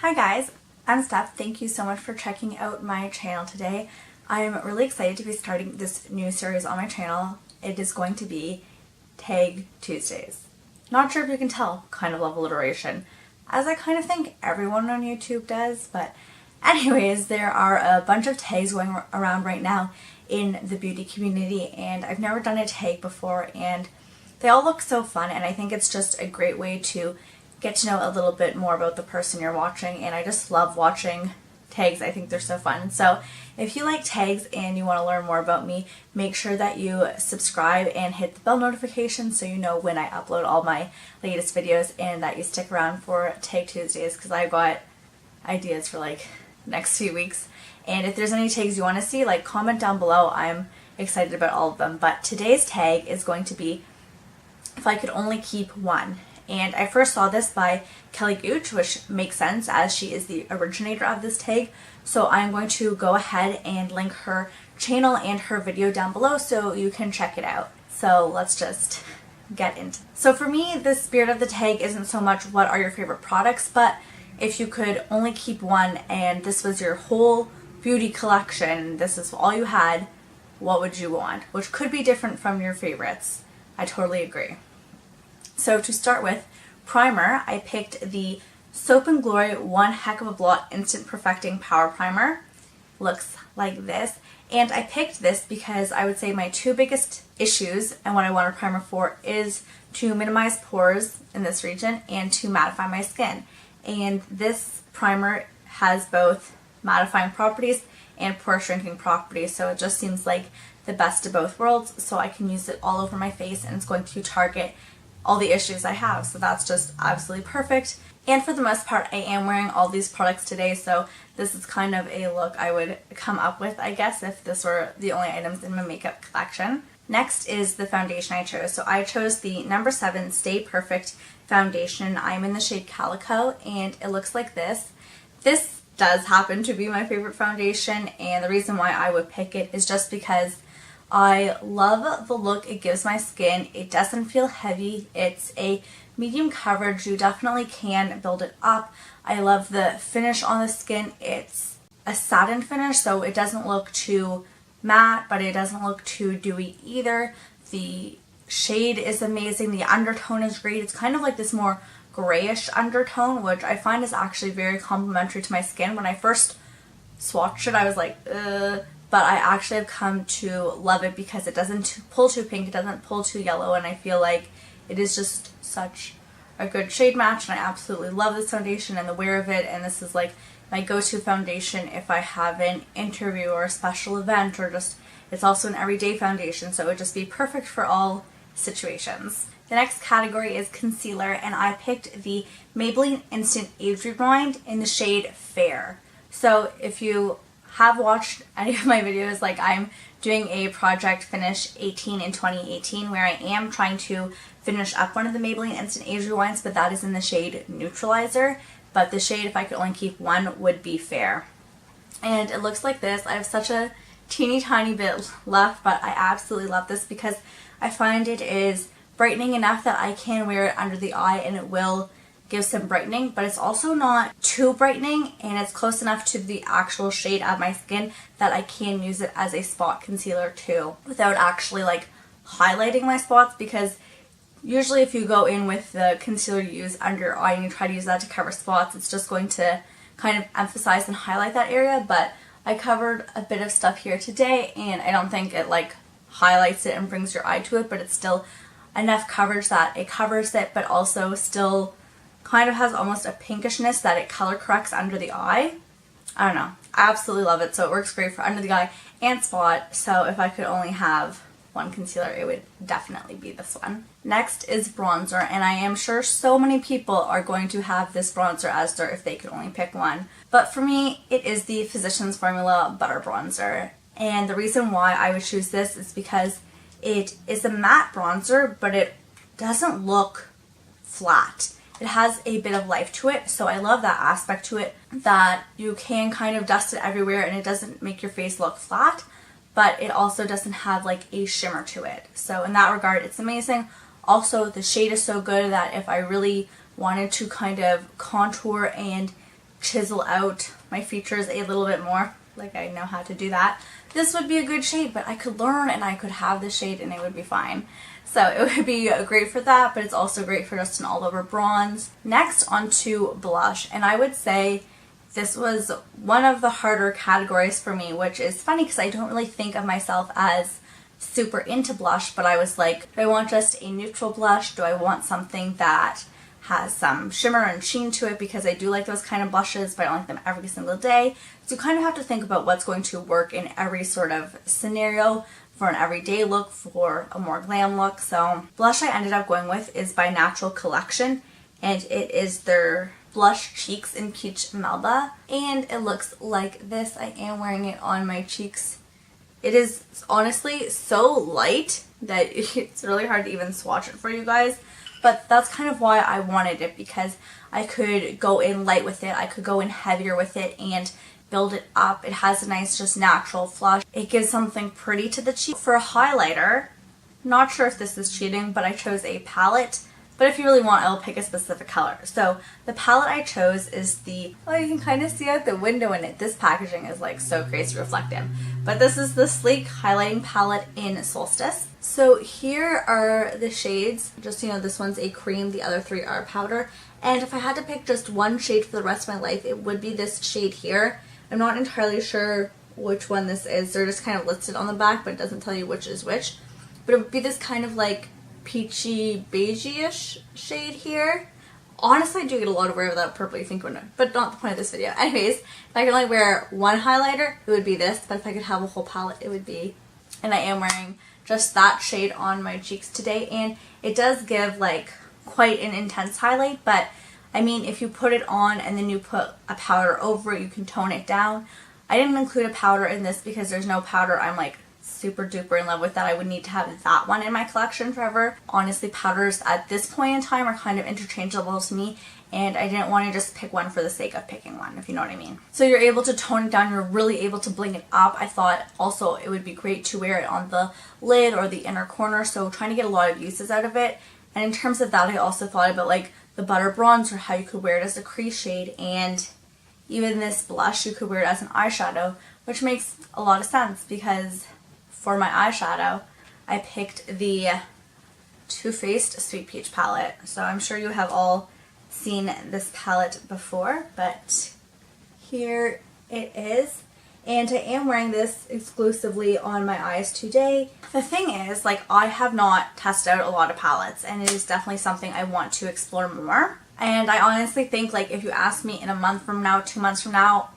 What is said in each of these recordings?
Hi guys, I'm Steph. Thank you so much for checking out my channel today. I'm really excited to be starting this new series on my channel. It is going to be Tag Tuesdays. Not sure if you can tell, kind of love alliteration, as I kind of think everyone on YouTube does, but anyways, there are a bunch of tags going around right now in the beauty community, and I've never done a tag before, and they all look so fun, and I think it's just a great way to get to know a little bit more about the person you're watching, and I just love watching tags. I think they're so fun. So if you like tags and you want to learn more about me, make sure that you subscribe and hit the bell notification so you know when I upload all my latest videos, and that you stick around for Tag Tuesdays because I've got ideas for like the next few weeks. And if there's any tags you want to see, like, comment down below. I'm excited about all of them. But today's tag is going to be If I Could Only Keep One. And I first saw this by Kelly Gooch, which makes sense as she is the originator of this tag. So I'm going to go ahead and link her channel and her video down below so you can check it out. So let's just get into it. So for me, the spirit of the tag isn't so much what are your favorite products, but if you could only keep one and this was your whole beauty collection, this is all you had, what would you want? Which could be different from your favorites. I totally agree. So to start with, primer, I picked the Soap & Glory One Heck of a Blot Instant Perfecting Power Primer. Looks like this. And I picked this because I would say my two biggest issues and what I want a primer for is to minimize pores in this region and to mattify my skin. And this primer has both mattifying properties and pore shrinking properties, so it just seems like the best of both worlds, so I can use it all over my face and it's going to target all the issues I have, so that's just absolutely perfect. And for the most part, I am wearing all these products today, so this is kind of a look I would come up with, I guess, if this were the only items in my makeup collection. Next is the foundation I chose. So I chose the number 7 Stay Perfect foundation. I'm in the shade Calico, and it looks like this. This does happen to be my favorite foundation, and the reason why I would pick it is just because I love the look it gives my skin. It doesn't feel heavy. It's a medium coverage. You definitely can build it up. I love the finish on the skin. It's a satin finish, so it doesn't look too matte, but it doesn't look too dewy either. The shade is amazing. The undertone is great. It's kind of like this more grayish undertone, which I find is actually very complimentary to my skin. When I first swatched it, I was like, ugh. But I actually have come to love it because it doesn't pull too pink, it doesn't pull too yellow, and I feel like it is just such a good shade match, and I absolutely love this foundation and the wear of it, and this is like my go-to foundation if I have an interview or a special event, or just, it's also an everyday foundation, so it would just be perfect for all situations. The next category is concealer, and I picked the Maybelline Instant Age Rewind in the shade Fair. So if you have watched any of my videos, like, I'm doing a project finish 18 in 2018 where I am trying to finish up one of the Maybelline Instant Age Rewinds, but that is in the shade Neutralizer. But the shade, if I could only keep one, would be Fair. And it looks like this. I have such a teeny tiny bit left, but I absolutely love this because I find it is brightening enough that I can wear it under the eye and it will give some brightening, but it's also not too brightening, and it's close enough to the actual shade of my skin that I can use it as a spot concealer too without actually like highlighting my spots, because usually if you go in with the concealer you use under your eye and you try to use that to cover spots, it's just going to kind of emphasize and highlight that area. But I covered a bit of stuff here today, and I don't think it like highlights it and brings your eye to it, but it's still enough coverage that it covers it, but also still kind of has almost a pinkishness that it color corrects under the eye. I don't know. I absolutely love it. So it works great for under the eye and spot. So if I could only have one concealer, it would definitely be this one. Next is bronzer, and I am sure so many people are going to have this bronzer as their if they could only pick one. But for me, it is the Physicians Formula Butter Bronzer. And the reason why I would choose this is because it is a matte bronzer, but it doesn't look flat. It has a bit of life to it, so I love that aspect to it, that you can kind of dust it everywhere and it doesn't make your face look flat, but it also doesn't have like a shimmer to it. So in that regard, it's amazing. Also, the shade is so good that if I really wanted to kind of contour and chisel out my features a little bit more, like I know how to do that, this would be a good shade, but I could learn and I could have this shade and it would be fine. So it would be great for that, but it's also great for just an all over bronze. Next, onto blush, and I would say this was one of the harder categories for me, which is funny because I don't really think of myself as super into blush, but I was like, do I want just a neutral blush? Do I want something that has some shimmer and sheen to it, because I do like those kind of blushes, but I don't like them every single day. So you kind of have to think about what's going to work in every sort of scenario, for an everyday look, for a more glam look. So blush I ended up going with is by Natural Collection, and it is their Blush Cheeks in Peach Melba, and it looks like this. I am wearing it on my cheeks. It is honestly so light that it's really hard to even swatch it for you guys. But that's kind of why I wanted it, because I could go in light with it, I could go in heavier with it and build it up. It has a nice just natural flush. It gives something pretty to the cheek. For a highlighter, not sure if this is cheating, but I chose a palette. But if you really want, I'll pick a specific color. So the palette I chose is the, oh, you can kind of see out the window in it. This packaging is like so crazy reflective. But this is the Sleek Highlighting Palette in Solstice. So here are the shades. Just so you know, this one's a cream, the other three are powder. And if I had to pick just one shade for the rest of my life, it would be this shade here. I'm not entirely sure which one this is. They're just kind of listed on the back, but it doesn't tell you which is which. But it would be this kind of like peachy beige-ish shade here. Honestly, I do get a lot of wear of that purpley pink one, but not the point of this video. Anyways, if I could only wear one highlighter, it would be this, but if I could have a whole palette, it would be, and I am wearing just that shade on my cheeks today, and it does give like quite an intense highlight, but I mean, if you put it on and then you put a powder over it, you can tone it down. I didn't include a powder in this because there's no powder I'm like super duper in love with that I would need to have that one in my collection forever. Honestly, powders at this point in time are kind of interchangeable to me, and I didn't want to just pick one for the sake of picking one, if you know what I mean. So you're able to tone it down, you're really able to bling it up. I thought also it would be great to wear it on the lid or the inner corner, so trying to get a lot of uses out of it. And in terms of that, I also thought about like the butter bronze, or how you could wear it as a crease shade, and even this blush you could wear it as an eyeshadow, which makes a lot of sense because for my eyeshadow I picked the Too Faced Sweet Peach palette. So I'm sure you have all seen this palette before, but here it is. And I am wearing this exclusively on my eyes today. The thing is, like, I have not tested out a lot of palettes, and it is definitely something I want to explore more. And I honestly think, like, if you ask me in a month from now, 2 months from now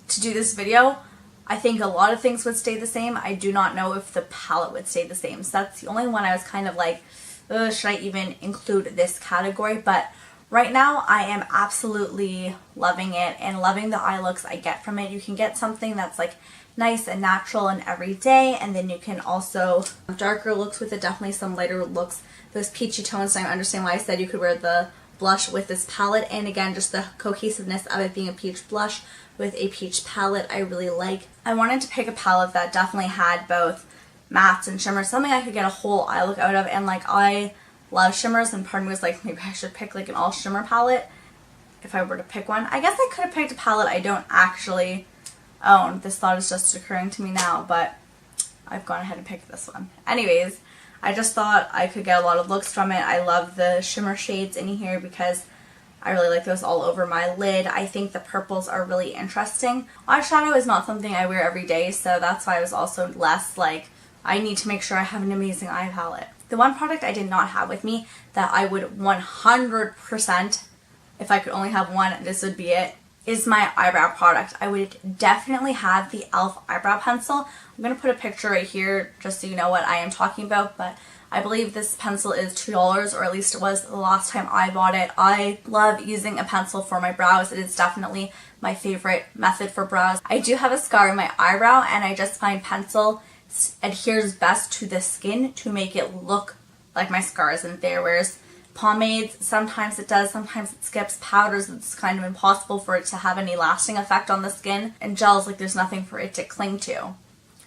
to do this video, I think a lot of things would stay the same. I do not know if the palette would stay the same. So that's the only one I was kind of like, should I even include this category? But right now, I am absolutely loving it and loving the eye looks I get from it. You can get something that's like nice and natural and everyday, and then you can also darker looks with it, definitely some lighter looks. Those peachy tones, I understand why I said you could wear the blush with this palette, and again, just the cohesiveness of it being a peach blush with a peach palette I really like. I wanted to pick a palette that definitely had both mattes and shimmers, something I could get a whole eye look out of, and like I love shimmers, and part of me was like, maybe I should pick like an all shimmer palette if I were to pick one. I guess I could have picked a palette I don't actually own. This thought is just occurring to me now, but I've gone ahead and picked this one. Anyways, I just thought I could get a lot of looks from it. I love the shimmer shades in here because I really like those all over my lid. I think the purples are really interesting. Eyeshadow is not something I wear every day, so that's why I was also less like, I need to make sure I have an amazing eye palette. The one product I did not have with me that I would 100%, if I could only have one, this would be it, is my eyebrow product. I would definitely have the e.l.f. eyebrow pencil. I'm going to put a picture right here just so you know what I am talking about, but I believe this pencil is $2, or at least it was the last time I bought it. I love using a pencil for my brows. It is definitely my favorite method for brows. I do have a scar in my eyebrow, and I just find pencil adheres best to the skin to make it look like my scar isn't there, whereas pomades, sometimes it does, sometimes it skips. Powders, it's kind of impossible for it to have any lasting effect on the skin, and gels, like there's nothing for it to cling to.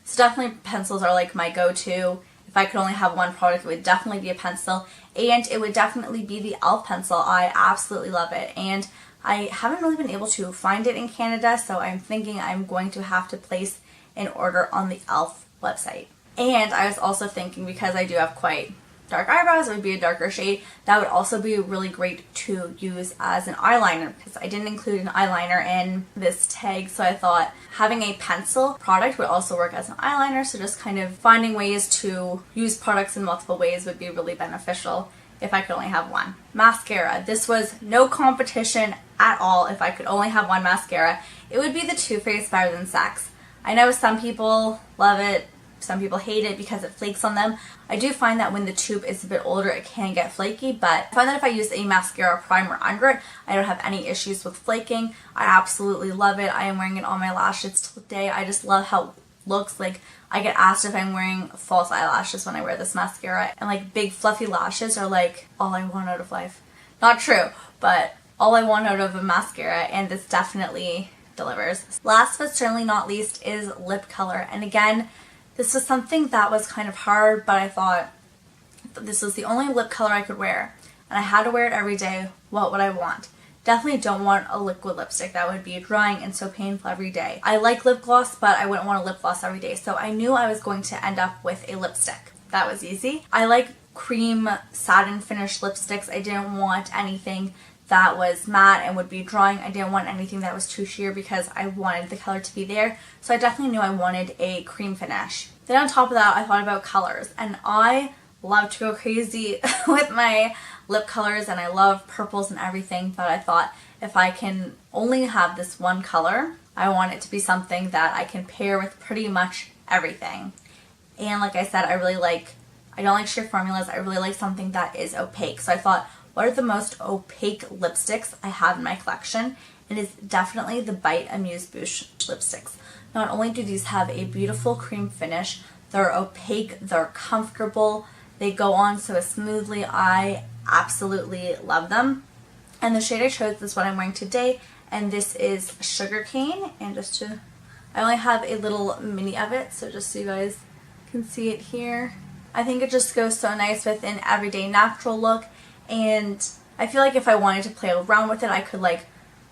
So definitely pencils are like my go-to. If I could only have one product, it would definitely be a pencil, and it would definitely be the e.l.f. pencil. I absolutely love it, and I haven't really been able to find it in Canada, so I'm thinking I'm going to have to place an order on the e.l.f. website. And I was also thinking, because I do have quite dark eyebrows, it would be a darker shade, that would also be really great to use as an eyeliner, because I didn't include an eyeliner in this tag, so I thought having a pencil product would also work as an eyeliner, so just kind of finding ways to use products in multiple ways would be really beneficial if I could only have one. Mascara. This was no competition at all. If I could only have one mascara, it would be the Too Faced Better Than Sex. I know some people love it, some people hate it because it flakes on them. I do find that when the tube is a bit older, it can get flaky, but I find that if I use a mascara primer under it, I don't have any issues with flaking. I absolutely love it. I am wearing it on my lashes today. I just love how it looks. Like, I get asked if I'm wearing false eyelashes when I wear this mascara, and like big fluffy lashes are like all I want out of life. Not true, but all I want out of a mascara, and this definitely delivers. Last but certainly not least is lip color, and again, this was something that was kind of hard, but I thought this was the only lip color I could wear, and I had to wear it every day. What would I want? Definitely don't want a liquid lipstick. That would be drying and so painful every day. I like lip gloss, but I wouldn't want a lip gloss every day, so I knew I was going to end up with a lipstick. That was easy. I like cream satin finish lipsticks. I didn't want anything that was matte and would be drying. I didn't want anything that was too sheer because I wanted the color to be there. So I definitely knew I wanted a cream finish. Then on top of that, I thought about colors, and I love to go crazy with my lip colors, and I love purples and everything, but I thought if I can only have this one color, I want it to be something that I can pair with pretty much everything. And like I said, I don't like sheer formulas. I really like something that is opaque. So I thought, what are the most opaque lipsticks I have in my collection? It is definitely the Bite Amuse Bouche lipsticks. Not only do these have a beautiful cream finish, they're opaque, they're comfortable, they go on so smoothly. I absolutely love them. And the shade I chose is what I'm wearing today, and this is Sugarcane. And I only have a little mini of it, so just so you guys can see it here. I think it just goes so nice with an everyday natural look, and I feel like if I wanted to play around with it, I could like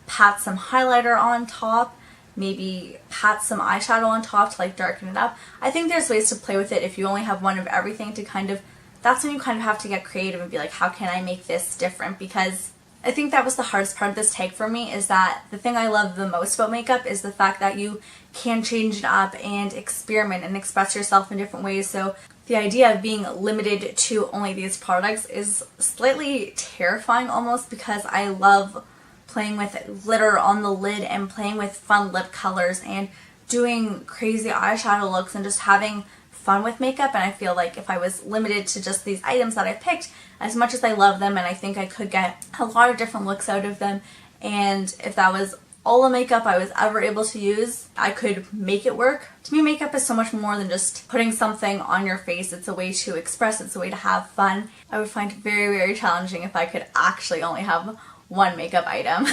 pat some highlighter on top, maybe pat some eyeshadow on top to like darken it up. I think there's ways to play with it if you only have one of everything to kind of, that's when you kind of have to get creative and be like, how can I make this different? Because I think that was the hardest part of this tag for me, is that the thing I love the most about makeup is the fact that you can change it up and experiment and express yourself in different ways. So the idea of being limited to only these products is slightly terrifying almost, because I love playing with glitter on the lid and playing with fun lip colors and doing crazy eyeshadow looks and just having fun with makeup. And I feel like if I was limited to just these items that I picked, as much as I love them and I think I could get a lot of different looks out of them, and if that was all the makeup I was ever able to use, I could make it work. To me, makeup is so much more than just putting something on your face. It's a way to express, it's a way to have fun. I would find it very, very challenging if I could actually only have one makeup item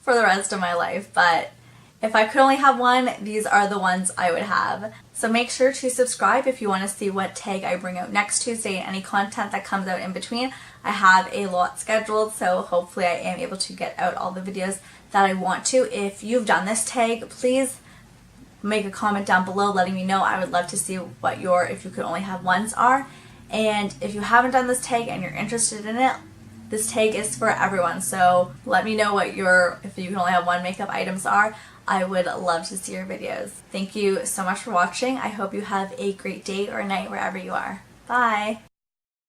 for the rest of my life, but if I could only have one, these are the ones I would have. So make sure to subscribe if you want to see what tag I bring out next Tuesday and any content that comes out in between. I have a lot scheduled, so hopefully I am able to get out all the videos that I want to. If you've done this tag, please make a comment down below letting me know. I would love to see what your if you could only have ones are. And if you haven't done this tag and you're interested in it, this tag is for everyone, so let me know what your if you can only have one makeup items are. I would love to see your videos. Thank you so much for watching. I hope you have a great day or night wherever you are. Bye!